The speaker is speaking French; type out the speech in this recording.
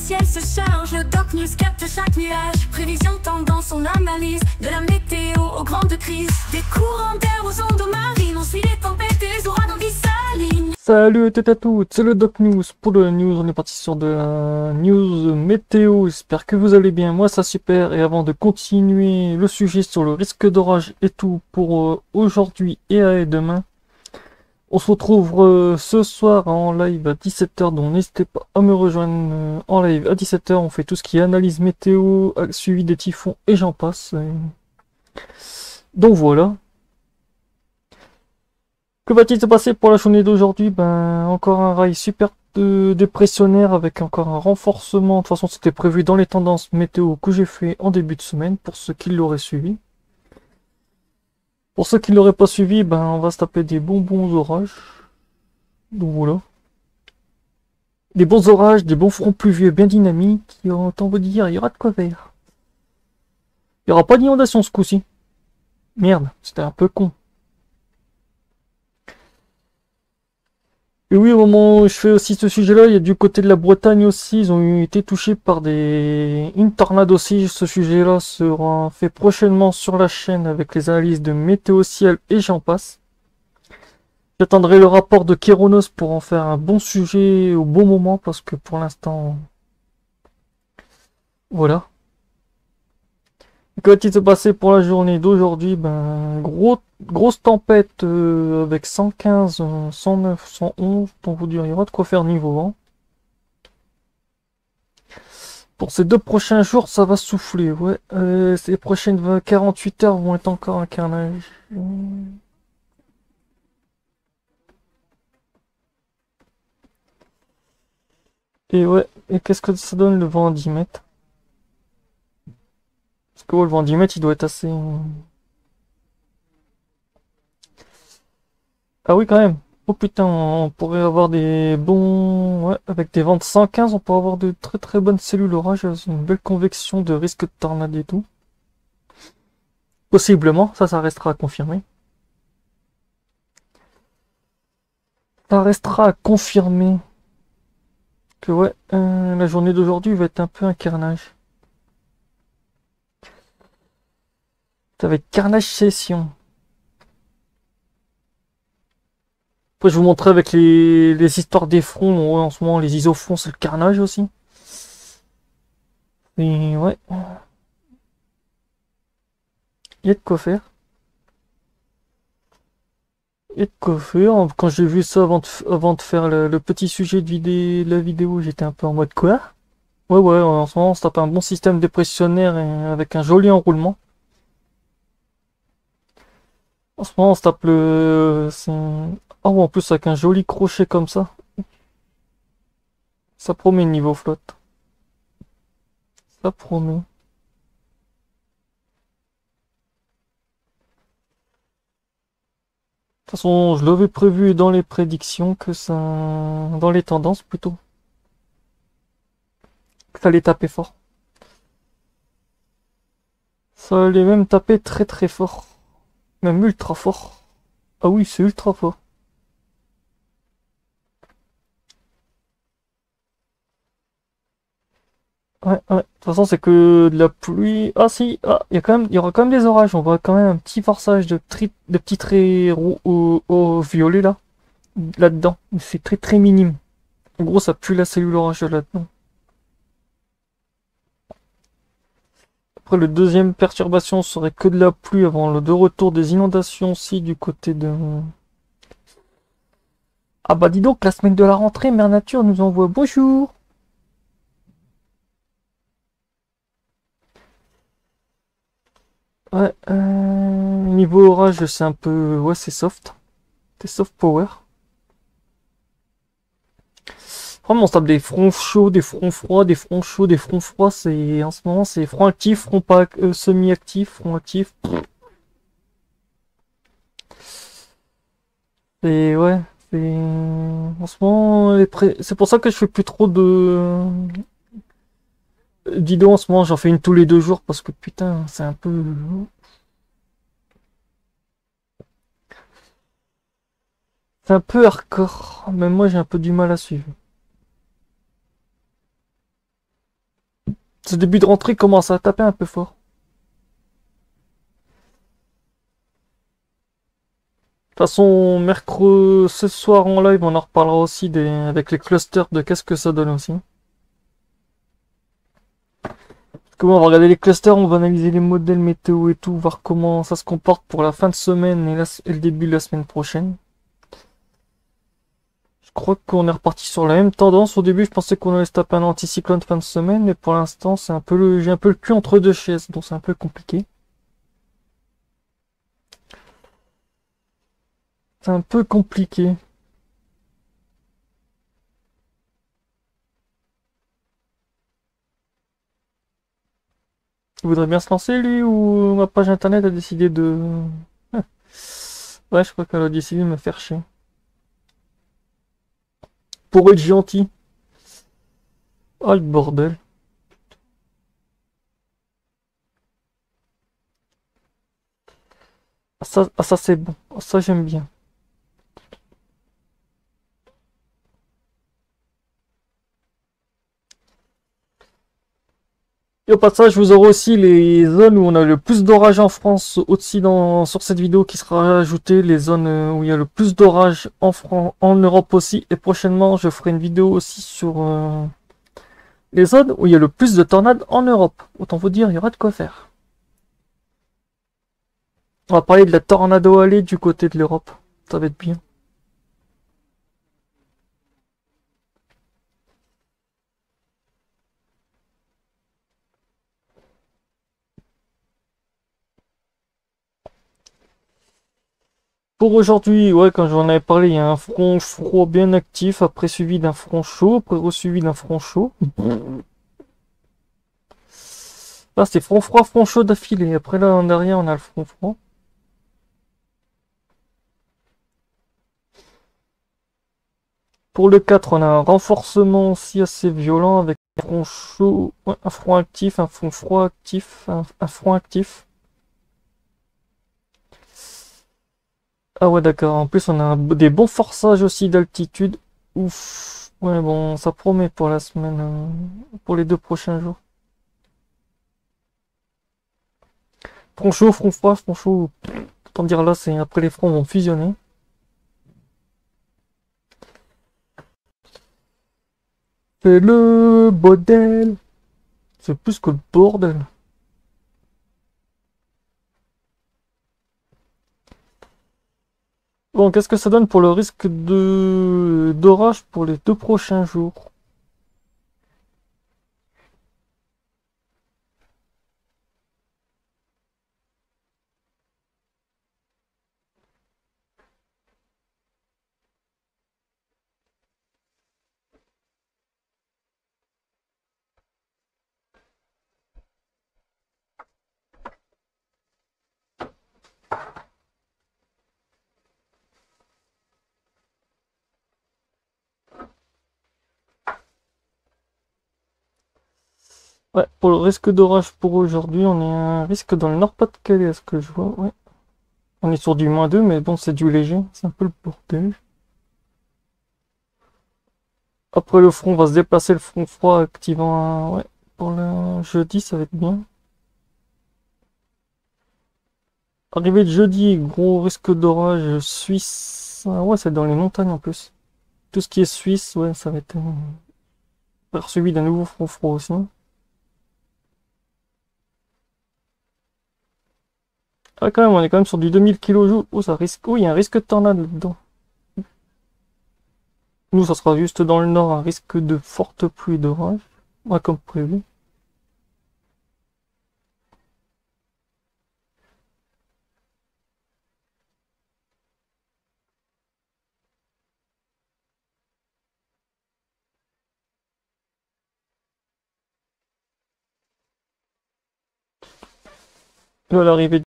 ciel se charge, le Doc News capte chaque nuage. Prévision, tendance, on analyse. De la météo aux grandes crises. Des courants d'air aux ondes marines. On suit les tempêtes et les ouragans qui s'alignent. Salut à toutes, c'est le Doc News. Pour le news, on est parti sur de la news météo. J'espère que vous allez bien, moi ça super. Et avant de continuer le sujet sur le risque d'orage et tout pour aujourd'hui et demain, on se retrouve ce soir en live à 17h, donc n'hésitez pas à me rejoindre en live à 17h. On fait tout ce qui est analyse météo, suivi des typhons et j'en passe. Donc voilà. Que va-t-il se passer pour la journée d'aujourd'hui? Ben, encore un rail super dépressionnaire avec encore un renforcement. De toute façon, c'était prévu dans les tendances météo que j'ai fait en début de semaine pour ceux qui l'auraient suivi. Pour ceux qui ne l'auraient pas suivi, ben, on va se taper des bons orages. Donc voilà. Des bons orages, des bons fronts pluvieux bien dynamiques. Et autant vous dire, il y aura de quoi faire. Il n'y aura pas d'inondation ce coup-ci. Merde, c'était un peu con. Et oui, au moment où je fais aussi ce sujet-là, il y a du côté de la Bretagne aussi, ils ont été touchés par une tornade aussi. Ce sujet-là sera fait prochainement sur la chaîne avec les analyses de météo ciel et j'en passe. J'attendrai le rapport de Kéronos pour en faire un bon sujet au bon moment parce que pour l'instant, voilà. Que va-t-il se passer pour la journée d'aujourd'hui? Ben, grosse tempête avec 115, 109, 111. Pour vous dire, il y aura de quoi faire niveau vent. Pour ces 2 prochains jours, ça va souffler. Ouais, ces prochaines 48 heures vont être encore un carnage. Et ouais, et qu'est-ce que ça donne le vent à 10 mètres? Parce que ouais, le vent à 10 mètres, il doit être assez... Ah oui, quand même. Oh putain, on pourrait avoir des bons... Ouais, avec des vents de 115, on pourrait avoir de très bonnes cellules orageuses. Une belle convection de risque de tornade et tout. Possiblement, ça restera à confirmer. Ça restera à confirmer que ouais, la journée d'aujourd'hui va être un peu un carnage. Ça va être carnage session. Après, je vous montrer avec les histoires des fronts. Ouais, en ce moment, les isofronts, c'est le carnage aussi. Et ouais. Il y a de quoi faire. Il y a de quoi faire. Quand j'ai vu ça avant de faire le petit sujet de la vidéo, j'étais un peu en mode quoi? Ouais, en ce moment, on se tape un bon système dépressionnaire avec un joli enroulement. En ce moment, on se tape oh, en plus, avec un joli crochet comme ça. Ça promet niveau flotte. Ça promet. De toute façon, je l'avais prévu dans les prédictions que ça... Dans les tendances, plutôt. Que ça allait taper fort. Ça allait même taper très fort. Même ultra fort. Ah oui, c'est ultra fort. Ouais. De toute façon, c'est que de la pluie. Ah si, il y aura quand même des orages. On voit quand même un petit forçage de petits traits au violet là-dedans. Mais c'est très minime. En gros, ça pue la cellule orageuse là-dedans. Après, le deuxième perturbation serait que de la pluie avant le de retour des inondations aussi du côté de... Ah bah dis donc, la semaine de la rentrée, Mère Nature nous envoie bonjour. Ouais, niveau orage, c'est un peu... Ouais, c'est soft. C'est soft power. Vraiment, on se tape des fronts chauds, des fronts froids, des fronts chauds, des fronts froids. En ce moment, c'est front actif, front pas semi-actif, front actif. Et ouais, c'est... En ce moment, c'est pour ça que je fais plus trop de... Dido en ce moment, j'en fais une tous les 2 jours parce que putain, c'est un peu... C'est un peu hardcore. Même moi, j'ai un peu du mal à suivre. Ce début de rentrée commence à taper un peu fort. De toute façon, mercredi, ce soir en live, on en reparlera aussi avec les clusters de qu'est-ce que ça donne aussi. Comment on va regarder les clusters, on va analyser les modèles météo et tout, voir comment ça se comporte pour la fin de semaine et le début de la semaine prochaine. Je crois qu'on est reparti sur la même tendance. Au début, je pensais qu'on allait se taper un anticyclone fin de semaine, mais pour l'instant, j'ai un peu le cul entre deux chaises, donc c'est un peu compliqué. C'est un peu compliqué. Il voudrait bien se lancer, lui, ou ma page internet a décidé de... Ouais, je crois qu'elle a décidé de me faire chier. Pour être gentil. Oh, le bordel. Ça c'est bon. Ça, j'aime bien. Et au passage, vous aurez aussi les zones où on a le plus d'orage en France au-dessus sur cette vidéo qui sera ajoutée, les zones où il y a le plus d'orage en Europe aussi. Et prochainement, je ferai une vidéo aussi sur les zones où il y a le plus de tornades en Europe. Autant vous dire, il y aura de quoi faire. On va parler de la Tornado Alley du côté de l'Europe. Ça va être bien. Pour aujourd'hui, ouais, quand j'en avais parlé, il y a un front froid bien actif, après suivi d'un front chaud, après suivi d'un front chaud. Là, c'est front froid, front chaud d'affilée. Après, là, en derrière, on a le front froid. Pour le 4, on a un renforcement aussi assez violent avec un front chaud, ouais, un front actif, un front froid actif, un front actif. Ah ouais, d'accord. En plus, on a des bons forçages aussi d'altitude. Ouf. Ouais, bon, ça promet pour la semaine, pour les 2 prochains jours. Front chaud, front froid, front chaud. Autant dire là, c'est après les fronts vont fusionner. C'est le bordel. C'est plus que le bordel. Bon, qu'est-ce que ça donne pour le risque de d'orage pour les 2 prochains jours? Ouais, pour le risque d'orage pour aujourd'hui, on est à un risque dans le Nord-Pas-de-Calais, à ce que je vois, ouais. On est sur du -2, mais bon, c'est du léger, c'est un peu le bordel. Après, le front va se déplacer, le front froid activant, ouais, pour le jeudi, ça va être bien. Arrivé de jeudi, gros risque d'orage suisse. Ah ouais, c'est dans les montagnes en plus. Tout ce qui est suisse, ouais, ça va être poursuivi d'un nouveau front froid aussi. Ah, quand même, on est quand même sur du 2000 kJ. Oh, ça risque. Oh, il y a un risque de tornade là-dedans. Nous, ça sera juste dans le nord, un risque de forte pluie d'orage. Ouais, comme prévu. Là, l'arrivée